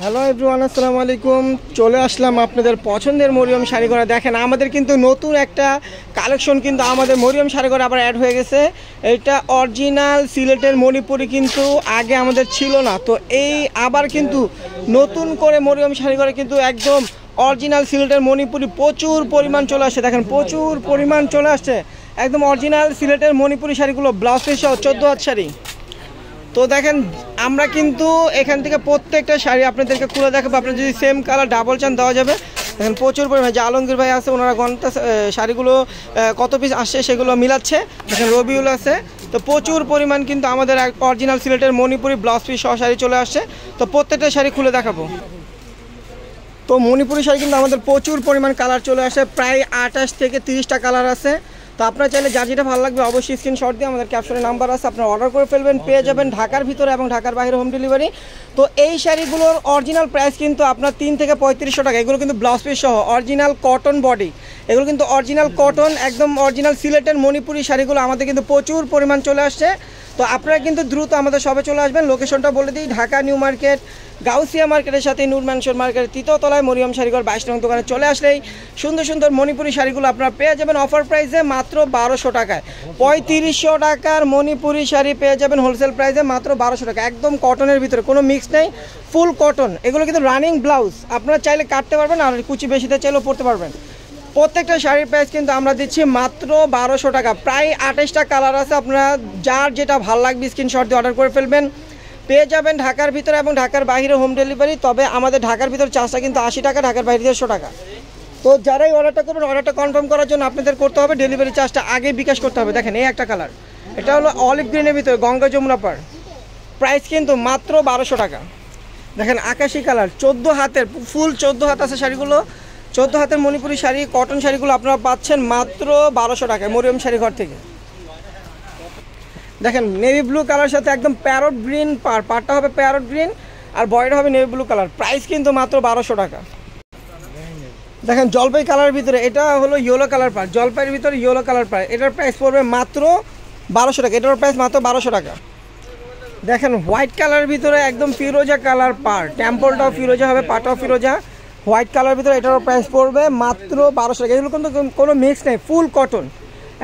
Hello everyone, আসসালামু আলাইকুম। চলে আসলাম আপনাদের পছন্দের মরিয়ম শাড়ি ঘরে। দেখেন আমাদের কিন্তু নতুন একটা কালেকশন কিন্তু আমাদের মরিয়ম শাড়ি ঘরে আবার অ্যাড হয়ে গেছে। এটা অরিজিনাল সিলেটের মণিপুরি, কিন্তু আগে আমাদের ছিল না। তো এই আবার কিন্তু নতুন করে মরিয়ম শাড়ি ঘরে কিন্তু একদম অরিজিনাল সিলেটের মণিপুরি প্রচুর পরিমাণ চলে আসছে। দেখেন প্রচুর পরিমাণ চলে আসছে একদম অরিজিনাল সিলেটের মণিপুরি শাড়িগুলো, ব্লাউজ পিস সহ 14 হাত শাড়ি। তো দেখেন আমরা কিন্তু এখান থেকে প্রত্যেকটা শাড়ি আপনাদেরকে খুলে দেখাবো। আপনার যদি সেম কালার ডাবল চান দেওয়া যাবে। দেখেন প্রচুর পরিমাণে যে আলমগীর ভাই আছে, ওনারা ঘন্টা শাড়িগুলো কত পিস আসছে সেগুলো মিলাচ্ছে। দেখেন রবিউল আছে। তো প্রচুর পরিমাণ কিন্তু আমাদের অরিজিনাল সিলেটের মণিপুরি ব্লাউজ পিস সহ শাড়ি চলে আসছে। তো প্রত্যেকটা শাড়ি খুলে দেখাবো। তো মণিপুরি শাড়ি কিন্তু আমাদের প্রচুর পরিমাণ কালার চলে আসে, প্রায় 28 থেকে 30টা কালার আছে। তো আপনারা চাইলে যার যেটা ভালো লাগবে অবশ্যই স্ক্রিনশট দিয়ে আমাদের ক্যাপশনে নাম্বার আছে, আপনারা অর্ডার করে ফেলবেন। পেয়ে যাবেন ঢাকার ভিতরে এবং ঢাকার বাইরে হোম ডেলিভারি। তো এই শাড়িগুলোর অরিজিনাল প্রাইস কিন্তু আপনার 3 থেকে 3500 টাকা। এগুলো কিন্তু ব্লাউজ পিস সহ অরিজিনাল কটন বডি, এগুলো কিন্তু অরিজিনাল কটন, একদম অরিজিনাল সিলেটের মণিপুরি শাড়িগুলো আমাদের কিন্তু প্রচুর পরিমাণ চলে আসছে। তো আপনারা কিন্তু দ্রুত আমাদের সবে চলে আসবেন। লোকেশনটা বলে দিই, ঢাকা নিউ মার্কেট গাউসিয়া মার্কেটের সাথে নূর ম্যানশন মার্কেটের 3য় তলায় মরিয়ম শাড়িঘর 22 নং দোকানে চলে আসলেই সুন্দর সুন্দর মণিপুরি শাড়িগুলো আপনারা পেয়ে যাবেন অফার প্রাইসে মাত্র 1200 টাকায়। 3500 টাকার মণিপুরি শাড়ি পেয়ে যাবেন হোলসেল প্রাইসে মাত্র 1200 টাকা। একদম কটনের ভিতরে কোনো মিক্স নেই, ফুল কটন। এগুলো কিন্তু রানিং ব্লাউজ, আপনারা চাইলে কাটতে পারবেন আর কুচি বেশিতে চাইলেও পরতে পারবেন। প্রত্যেকটা শাড়ির প্রাইস কিন্তু আমরা দিচ্ছি মাত্র 1200 টাকা। প্রায় 28টা কালার আছে, আপনারা যার যেটা ভালো লাগবে স্ক্রিনশট দিয়ে অর্ডার করে ফেলবেন। পেয়ে যাবেন ঢাকার ভিতরে এবং ঢাকার বাইরে হোম ডেলিভারি। তবে আমাদের ঢাকার ভিতরে চার্জটা কিন্তু 80 টাকা, ঢাকার বাইরে 150 টাকা। তো যারাই অর্ডারটা করবেন, অর্ডারটা কনফার্ম করার জন্য আপনাদের করতে হবে ডেলিভারি চার্জটা আগে বিকাশ করতে হবে। দেখেন এই একটা কালার, এটা হলো অলিভ গ্রিনের ভিতরে গঙ্গা যমুনা পার, প্রাইস কিন্তু মাত্র 1200 টাকা। দেখেন আকাশি কালার, 14 হাতের ফুল 14 হাত আছে শাড়িগুলো, 14 হাতের মণিপুরি শাড়ি কটন শাড়িগুলো আপনারা পাচ্ছেন মাত্র 1200 টাকায় মরিয়ম শাড়ি ঘর থেকে। দেখেন নেভি ব্লু কালার সাথে একদম প্যারট গ্রিন পারটা হবে প্যারট গ্রিন আর বডিটা হবে নেভি ব্লু কালার, প্রাইস কিন্তু মাত্র 1200 টাকা। দেখেন জলপাই কালারের ভিতরে, এটা হলো ইয়েলো কালার পার, জলপাইয়ের ভিতরে ইয়েলো কালার পার, এটার প্রাইস পড়বে মাত্র 1200 টাকা। এটার প্রাইস মাত্র 1200 টাকা। দেখেন হোয়াইট কালারের ভিতরে একদম ফিরোজা কালার পার, টেম্পলটাও ফিরোজা হবে, পাটাও ফিরোজা, হোয়াইট কালার ভিতরে এটারও প্রাইস পড়বে মাত্র 1200 টাকা। এগুলো কিন্তু কোনো মিক্স নেই, ফুল কটন,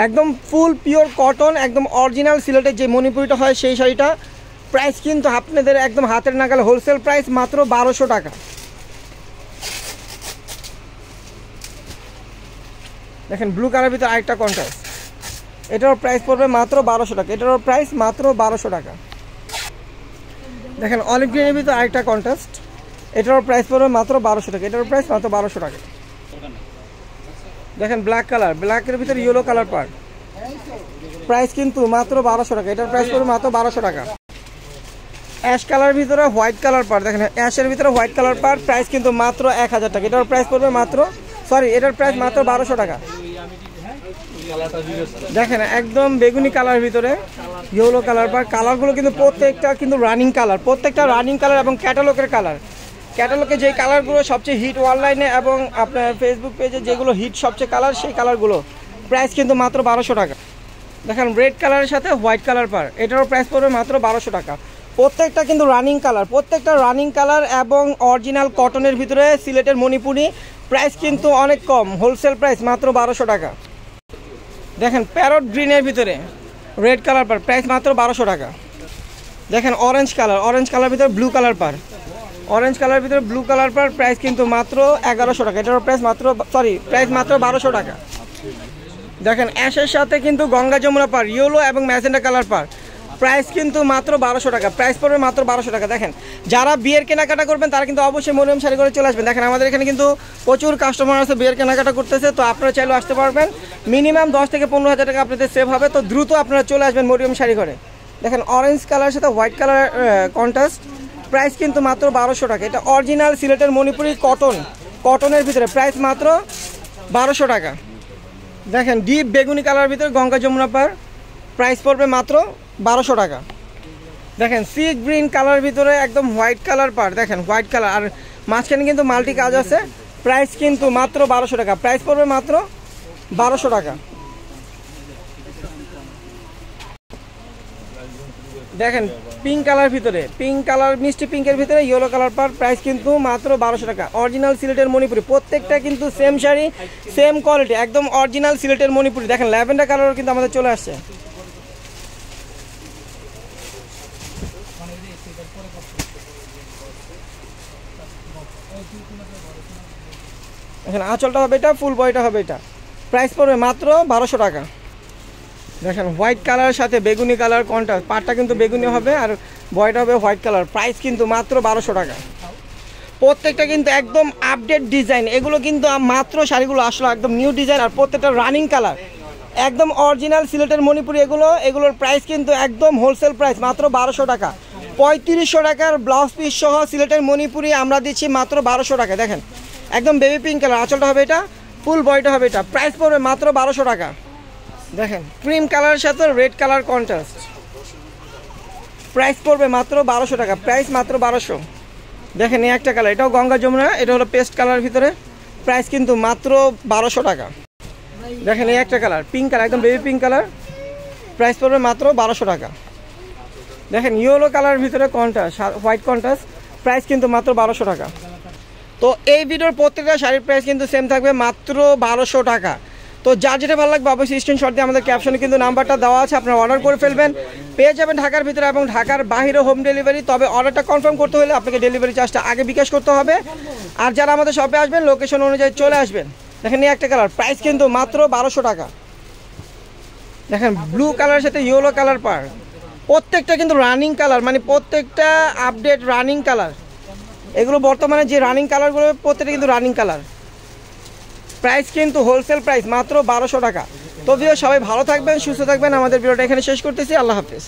একদম ফুল পিওর কটন, একদম অরিজিনাল সিলেটের যে মণিপুরিটা হয় সেই শাড়িটা। প্রাইস কিন্তু আপনাদের একদম হাতের নাগালে, হোলসেল প্রাইস মাত্র 1200 টাকা। দেখেন ব্লু কালারের ভিতরে আরেকটা কন্ট্রাস্ট, এটারও প্রাইস পড়বে মাত্র 1200 টাকা। এটারও প্রাইস মাত্র 1200 টাকা। দেখেন অলিভ গ্রিনের ভিতরে আরেকটা কন্ট্রাস্ট, এটারও প্রাইস পড়বে মাত্র 1200 টাকা। এটারও প্রাইস মাত্র 1200 টাকা। দেখেন ব্ল্যাক কালার, ব্ল্যাকের ভিতরে ইয়েলো কালার পার, প্রাইস কিন্তু মাত্র 1200 টাকা। এটার প্রাইস পড়বে মাত্র 1200 টাকা। অ্যাশ কালারের ভিতরে হোয়াইট কালার পার, দেখেন অ্যাশের ভিতরে হোয়াইট কালার পার, প্রাইস কিন্তু মাত্র 1000 টাকা। এটার প্রাইস পড়বে মাত্র এটার প্রাইস মাত্র 1200 টাকা। দেখেন একদম বেগুনি কালার ভিতরে ইয়েলো কালার পার, কালারগুলো কিন্তু প্রত্যেকটা কিন্তু রানিং কালার, প্রত্যেকটা রানিং কালার এবং ক্যাটালগের কালার। ক্যাটালগে যে কালারগুলো সবচেয়ে হিট অনলাইনে এবং আপনার ফেসবুক পেজে যেগুলো হিট সবচেয়ে কালার, সেই কালারগুলো প্রাইস কিন্তু মাত্র 1200 টাকা। দেখেন রেড কালারের সাথে হোয়াইট কালার পার, এটারও প্রাইস পড়বে মাত্র 1200 টাকা। প্রত্যেকটা কিন্তু রানিং কালার, প্রত্যেকটা রানিং কালার এবং অরিজিনাল কটনের ভিতরে সিলেটের মণিপুরি, প্রাইস কিন্তু অনেক কম, হোলসেল প্রাইস মাত্র 1200 টাকা। দেখেন প্যারট গ্রিনের ভিতরে রেড কালার পার, প্রাইস মাত্র 1200 টাকা। দেখেন অরেঞ্জ কালার ভিতরে ব্লু কালার পার, অরেঞ্জ কালার ভিতরে ব্লু কালার পার, প্রাইস কিন্তু মাত্র 1100 টাকা। এটার প্রাইস মাত্র প্রাইস মাত্র 1200 টাকা। দেখেন অ্যাশের সাথে কিন্তু গঙ্গা যমুনা পার, ইয়েলো এবং ম্যাজেন্ডা কালার পার, প্রাইস কিন্তু মাত্র 1200 টাকা। প্রাইস পড়বে মাত্র 1200 টাকা। দেখেন যারা বিয়ের কেনাকাটা করবেন তারা কিন্তু অবশ্যই মরিয়ম শাড়ি করে চলে আসবেন। দেখেন আমাদের এখানে কিন্তু প্রচুর কাস্টমার আছে বিয়ের কেনাকাটা করতেছে, তো আপনারা চাইলেও আসতে পারবেন। মিনিমাম 10 থেকে 15,000 টাকা আপনাদের সেভ হবে। তো দ্রুত আপনারা চলে আসবেন মরিয়ম শাড়ি করে। দেখেন অরেঞ্জ কালারের সাথে হোয়াইট কালার কন্ট্রাস্ট, প্রাইস কিন্তু মাত্র 1200 টাকা। এটা অরিজিনাল সিলেটের মণিপুরি কটনের ভিতরে, প্রাইস মাত্র 1200 টাকা। দেখেন ডিপ বেগুনি কালার ভিতরে গঙ্গা যমুনা পার, প্রাইস পড়বে মাত্র 1200 টাকা। দেখেন সি গ্রিন কালার ভিতরে একদম হোয়াইট কালার পার, দেখেন হোয়াইট কালার আর মাঝখানে কিন্তু মাল্টি কাজ আছে, প্রাইস কিন্তু মাত্র 1200 টাকা। প্রাইস পড়বে মাত্র 1200 টাকা। দেখেন পিঙ্ক কালার ভিতরে, পিঙ্ক কালার মিষ্টি পিঙ্কের ভিতরে ইয়েলো কালার পার, প্রাইস কিন্তু মাত্র 1200 টাকা। অরিজিনাল সিলেটের মণিপুরি, প্রত্যেকটা কিন্তু সেম শাড়ি সেম কোয়ালিটি, একদম অরিজিনাল সিলেটের মণিপুরি। দেখেন ল্যাভেন্ডার কালারও কিন্তু আমাদের চলে আসছে। এখানে আঁচলটা হবে এটা, ফুল বয়টা হবে এটা, প্রাইস পড়বে মাত্র 1200 টাকা। দেখেন হোয়াইট কালারের সাথে বেগুনি কালার কন্ট্রাস্ট, পাটটা কিন্তু বেগুনি হবে আর বয়টা হবে হোয়াইট কালার, প্রাইস কিন্তু মাত্র 1200 টাকা। প্রত্যেকটা কিন্তু একদম আপডেট ডিজাইন, এগুলো কিন্তু মাত্র শাড়িগুলো আসলো একদম নিউ ডিজাইন, আর প্রত্যেকটা রানিং কালার, একদম অরিজিনাল সিলেটের মণিপুরি। এগুলোর প্রাইস কিন্তু একদম হোলসেল প্রাইস মাত্র 1200 টাকা। 3500 টাকার ব্লাউজ পিস সহ সিলেটের মণিপুরি আমরা দিচ্ছি মাত্র 1200 টাকা। দেখেন একদম বেবি পিঙ্ক কালার, আঁচলটা হবে এটা, ফুল বয়টা হবে এটা, প্রাইস পড়বে মাত্র 1200 টাকা। দেখেন ক্রিম কালারের সাথে রেড কালার কন্ট্রাস্ট, প্রাইস পড়বে মাত্র 1200 টাকা, প্রাইস মাত্র 1200। দেখেন এই একটা কালার, এটাও গঙ্গা যমুনা, এটা হলো পেস্ট কালার ভিতরে, প্রাইস কিন্তু মাত্র 1200 টাকা। দেখেন এই একটা কালার পিঙ্ক কালার, একদম বেবি পিঙ্ক কালার, প্রাইস পড়বে মাত্র 1200 টাকা। দেখেন ইয়েলো কালার ভিতরে কন্ট্রাস্ট, হোয়াইট কন্ট্রাস্ট, প্রাইস কিন্তু মাত্র 1200 টাকা। তো এই ভিডিওর প্রত্যেকটা শাড়ির প্রাইস কিন্তু সেম থাকবে মাত্র 1200 টাকা। তো যার যেটা ভালো লাগবে অবশ্যই স্ক্রিনশট দিয়ে আমাদের ক্যাপশনে কিন্তু নাম্বারটা দেওয়া আছে, আপনারা অর্ডার করে ফেলবেন, পেয়ে যাবেন ঢাকার ভিতরে এবং ঢাকার বাইরে হোম ডেলিভারি। তবে অর্ডারটা কনফার্ম করতে হলে আপনাকে ডেলিভারি চার্জটা আগে বিকাশ করতে হবে। আর যারা আমাদের শপে আসবেন লোকেশন অনুযায়ী চলে আসবেন। দেখেন এই একটা কালার, প্রাইস কিন্তু মাত্র 1200 টাকা। দেখেন ব্লু কালারের সাথে ইয়েলো কালার পার, প্রত্যেকটা কিন্তু রানিং কালার, মানে প্রত্যেকটা আপডেট রানিং কালার। এগুলো বর্তমানে যে রানিং কালারগুলো প্রত্যেকটা কিন্তু রানিং কালার, প্রাইস কিন্তু হোলসেল প্রাইস মাত্র 1200 টাকা। তো ভিডিও সবাই ভালো থাকবেন, সুস্থ থাকবেন, আমাদের ভিডিওটা এখানে শেষ করতেছি। আল্লাহ হাফেজ।